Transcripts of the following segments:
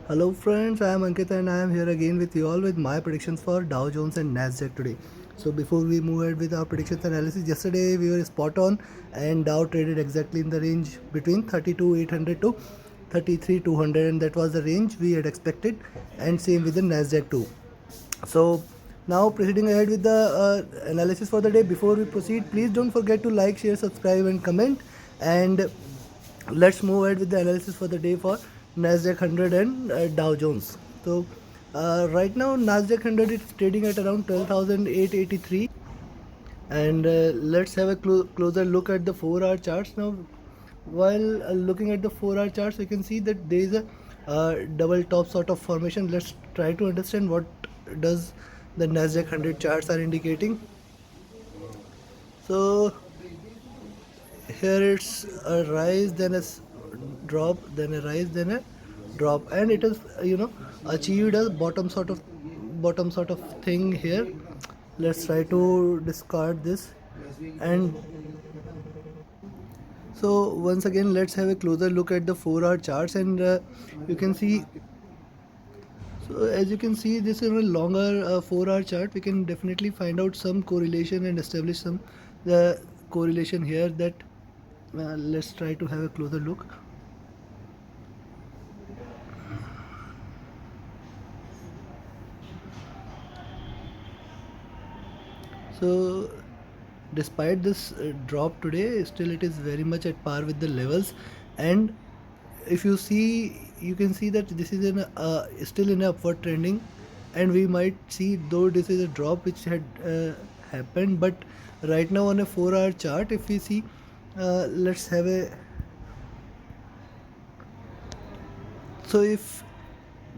Hello friends, I am Ankit and I am here again with you all with my predictions for Dow Jones and Nasdaq today. So before we move ahead with our predictions analysis, yesterday we were spot on and Dow traded exactly in the range between 32,800 to 33,200, and that was the range we had expected, and same with the Nasdaq too. So now proceeding ahead with the analysis for the day. Before we proceed, please don't forget to like, share, subscribe and comment, and let's move ahead with the analysis for the day for Nasdaq 100 and Dow Jones. So right now Nasdaq 100 is trading at around 12,883, and let's have a closer look at the 4-hour charts now. While looking at the 4-hour charts, you can see that there is a double top sort of formation. Let's try to understand what does the Nasdaq 100 charts are indicating. So here it's a rise, then a drop, then a rise, then a drop, and it is achieved a bottom sort of thing here. Let's try to discard this. And so once again, let's have a closer look at the 4-hour charts, and you can see. So as you can see, this is a longer 4-hour chart. We can definitely find out some correlation and establish some the correlation here. That let's try to have a closer look. So despite this drop today, still it is very much at par with the levels. And if you see, you can see that this is in still in a upward trending, and we might see, though this is a drop which had happened, but right now on a 4-hour chart, if we see, let's have a, so if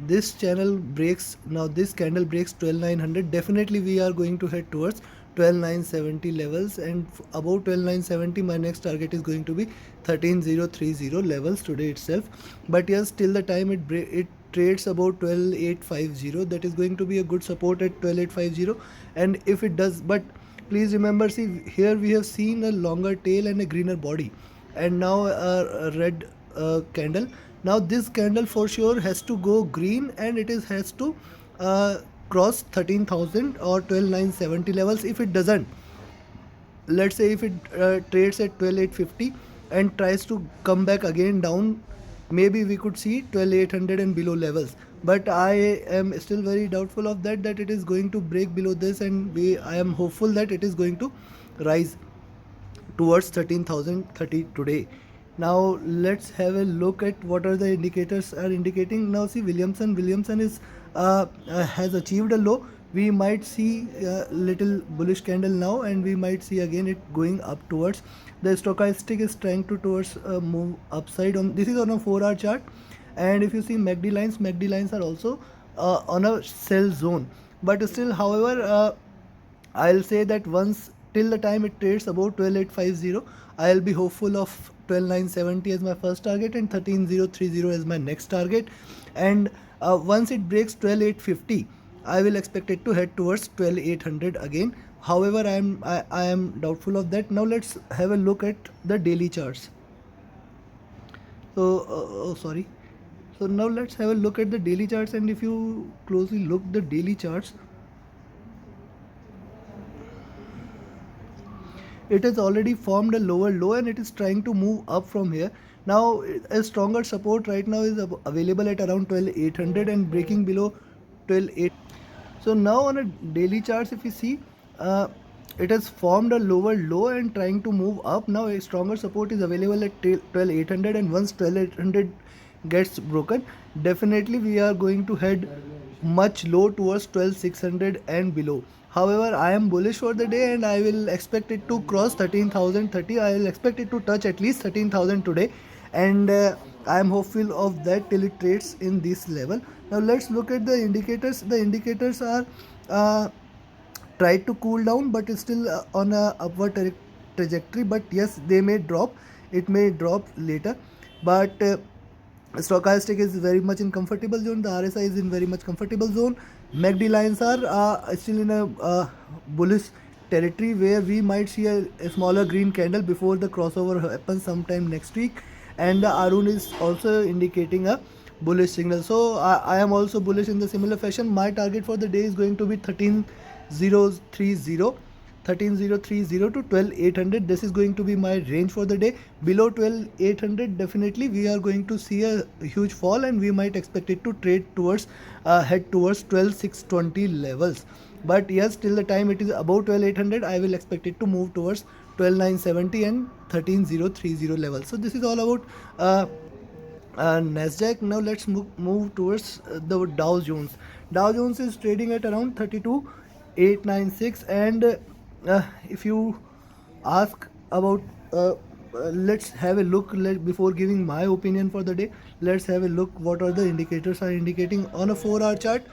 this channel breaks, now this candle breaks 12,900, definitely we are going to head towards 12,970 levels, and above 12,970 my next target is going to be 13,030 levels today itself. But yes, till the time it trades about 12,850, that is going to be a good support at 12,850. And if it does, but please remember, see here we have seen a longer tail and a greener body, and now a red candle. Now this candle for sure has to go green, and it is has to cross 13,000 or 12,970 levels. If it doesn't, let's say if it trades at 12,850 and tries to come back again down, maybe we could see 12,800 and below levels. But I am still very doubtful of that it is going to break below this, and I am hopeful that it is going to rise towards 13,030 today. Now let's have a look at what are the indicators are indicating. Now see, Williamson is has achieved a low. We might see a little bullish candle now, and we might see again it going up towards. The stochastic is trying to towards move upside. On this is on a 4-hour chart, and if you see MACD lines are also on a sell zone. But still, however, I'll say that once, till the time it trades about 12,850, I'll be hopeful of 12,970 as my first target and 13,030 as my next target. And once it breaks 12,850, I will expect it to head towards 12,800 again. However, I am doubtful of that. Now let's have a look at the daily charts. So sorry. So now let's have a look at the daily charts, and if you closely look the daily charts, it has already formed a lower low and it is trying to move up from here. Now a stronger support right now is available at around 12,800 and breaking below 12,800. So now on a daily charts, if you see, it has formed a lower low and trying to move up. Now a stronger support is available at 12,800, and once 12,800 gets broken, definitely we are going to head much low towards 12,600 and below. However, I am bullish for the day and I will expect it to cross 13,030. I will expect it to touch at least 13,000 today, and I am hopeful of that till it trades in this level. Now let's look at the indicators. The indicators are tried to cool down, but is still on a upward trajectory. But yes, they may drop. It may drop later, but stochastic is very much in comfortable zone. The RSI is in very much comfortable zone. MACD lines are still in a bullish territory, where we might see a smaller green candle before the crossover happens sometime next week. And the Arun is also indicating a bullish signal. So I am also bullish in the similar fashion. My target for the day is going to be 13030, 13030 to 12800. This is going to be my range for the day. Below 12800 definitely we are going to see a huge fall, and we might expect it to trade towards head towards 12620 levels. But yes, till the time it is above 12800, I will expect it to move towards 12970 and 13030 levels. So this is all about Nasdaq. Now let's move towards the Dow Jones. Dow Jones is trading at around 32896, and if you ask about let's have a look. Before giving my opinion for the day, let's have a look what are the indicators are indicating on a 4-hour chart.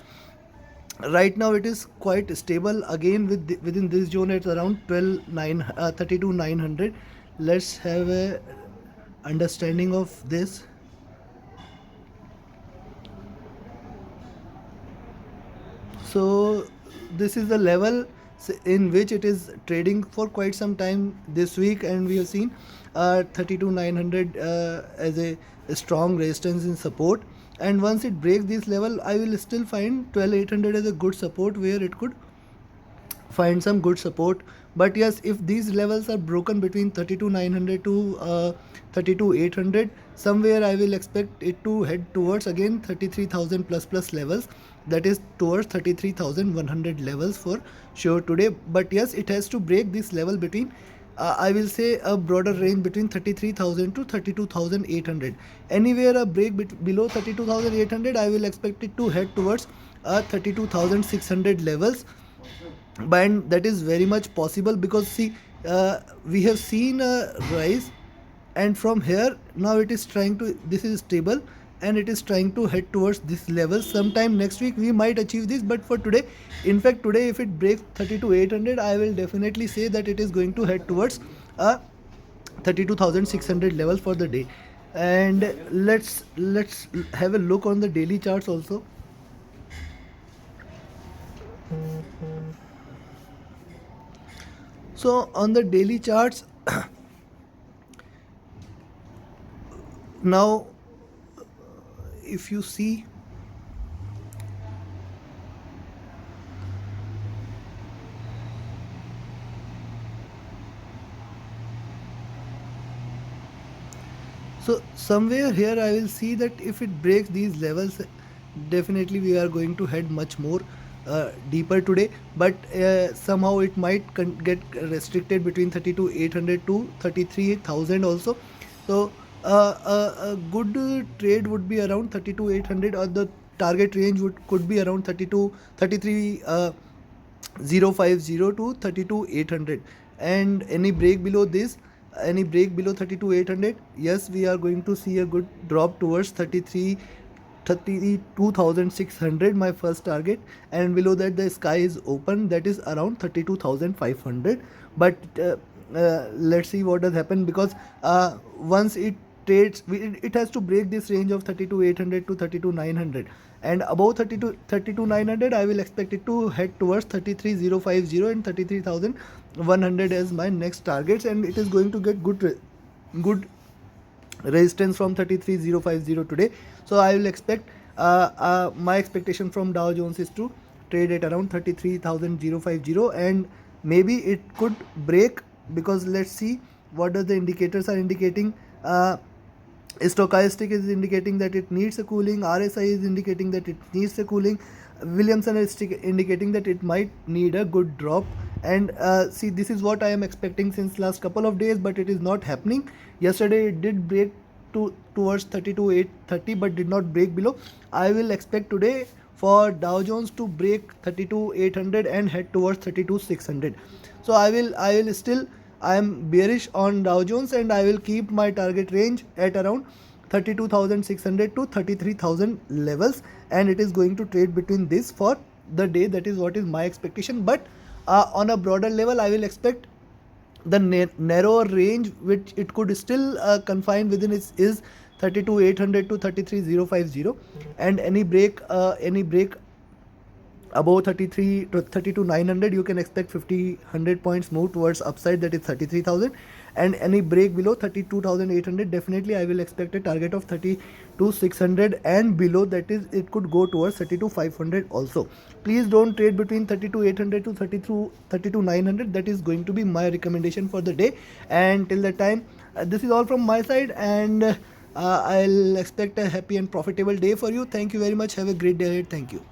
Right now it is quite stable again within this zone at around 32900. Let's have a understanding of this. So this is the level in which it is trading for quite some time this week, and we have seen 32900 as a strong resistance in support. And once it breaks this level, I will still find 12800 as a good support, where it could find some good support. But yes, if these levels are broken between 32900 to 32800, somewhere I will expect it to head towards again 33000 plus levels, that is towards 33100 levels for sure today. But yes, it has to break this level between I will say a broader range between 33,000 to 32,800. Anywhere a break below 32,800, I will expect it to head towards 32,600 levels. But that is very much possible, because see, we have seen a rise, and from here now it is trying to, this is stable, and it is trying to head towards this level. Sometime next week we might achieve this, but for today, in fact today, if it breaks 32800, I will definitely say that it is going to head towards 32,600 level for the day. And let's have a look on the daily charts also. So on the daily charts now, if you see, so somewhere here I will see that if it breaks these levels, definitely we are going to head much more deeper today. But somehow it might get restricted between 32,800 to 33,000 also. So a good trade would be around 32,800, or the target range could be around 33,050 to 32,800. And any break below this, any break below 32,800, yes, we are going to see a good drop towards 32,600, my first target. And below that the sky is open, that is around 32,500. But let's see what does happen, because once it trades, it has to break this range of 32,800 to 32,900, and above 32,900 I will expect it to head towards 33,050 and 33,100 as my next targets, and it is going to get good resistance from 33,050 today. So I will expect my expectation from Dow Jones is to trade at around 33,050, and maybe it could break, because let's see what does the indicators are indicating. Stochastic is indicating that it needs a cooling, RSI is indicating that it needs a cooling, Williamson is indicating that it might need a good drop. And see, this is what I am expecting since last couple of days, but it is not happening. Yesterday it did break towards 32,830, but did not break below. I will expect today for Dow Jones to break 32,800 and head towards 32,600. So I am bearish on Dow Jones, and I will keep my target range at around 32,600 to 33,000 levels, and it is going to trade between this for the day. That is what is my expectation. But on a broader level, I will expect the narrower range which it could still confine within is 32,800 to 33,050, and any break above 33 to 32,900, you can expect 50 100 points move towards upside, that is 33,000. and any break below 32,800, definitely I will expect a target of 32,600, and below that is it could go towards 32,500 also. Please don't trade between 32,800 to 32,900. That is going to be my recommendation for the day. And till the time, this is all from my side, and I'll expect a happy and profitable day for you. Thank you very much. Have a great day ahead. Thank you.